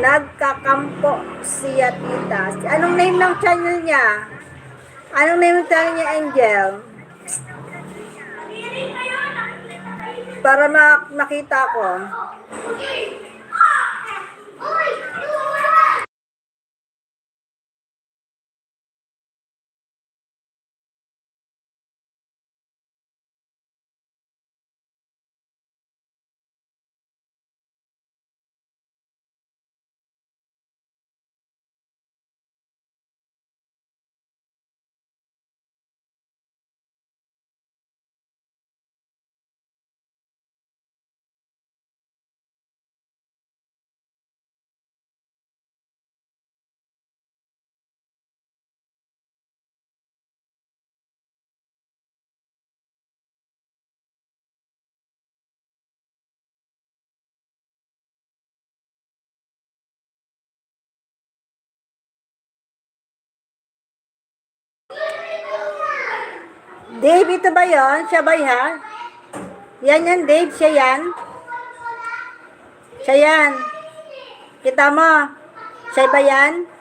Nagkakampo siya, tita. Anong name ng channel niya? Anong name ng channel niya, Angel? Para makita ko. Dave, ito ba yun? Siya ba yan? Yan, Dave. Siya yan. Siya yan. Kita mo? Siya ba yan?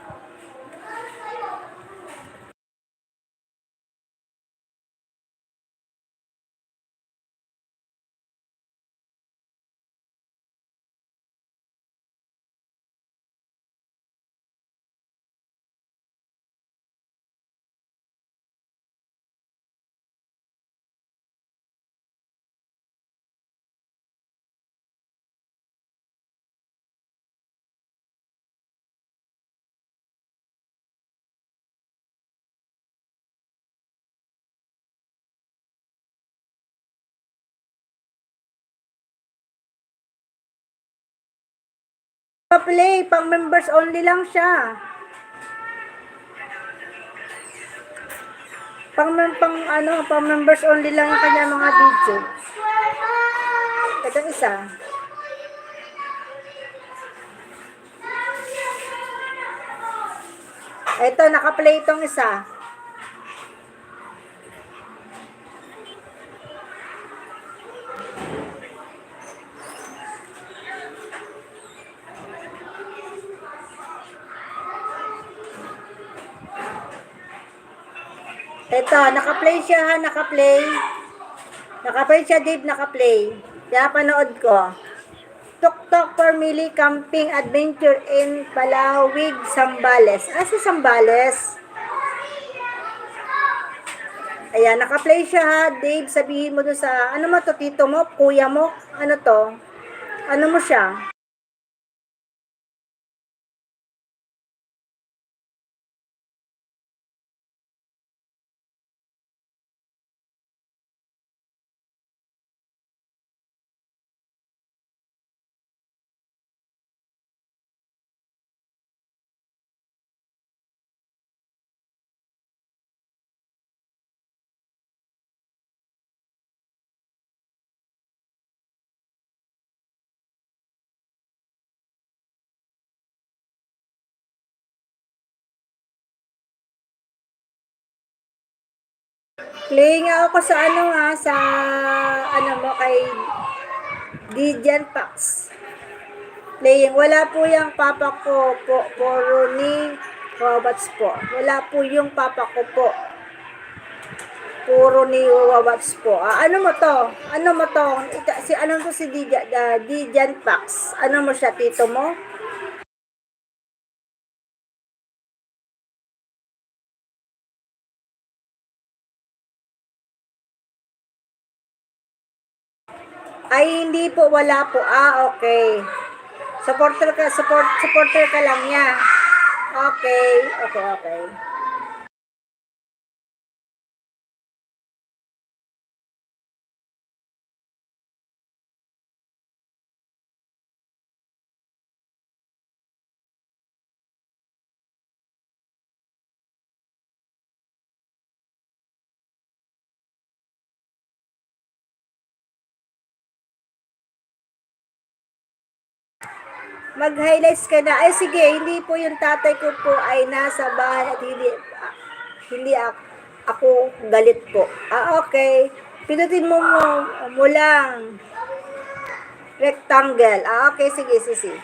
Pa-play, pang members only lang siya. Pang members only lang yung kanya mga video. Ito isa. Ito, naka-play itong isa. Ito, naka-play siya ha, naka-play. Naka-play siya, Dave, naka-play. Kaya panood ko. Tuk-tuk Family Camping Adventure in Palawig, Zambales. Si Zambales. Ayan, naka-play siya ha, Dave. Sabihin mo doon sa, ano mo to, tito mo, kuya mo, ano to? Ano mo siya? Play nga ako sa kay Dijan Pax. Playing. Wala po yung papa ko po, puro ni Wawats po. Wala po yung papa ko po. Puro ni Wawats po. Ano mo to? Si Dijan Pax. Ano mo siya, tito mo? Ay, hindi po, wala po. Okay. Supporter ka lang niya. Okay. Mag-highlights ka na. Ay, sige, hindi po yung tatay ko po ay nasa bahay at hindi ako galit po. Okay. Pinutin mo lang. Rectangle. Okay, sige.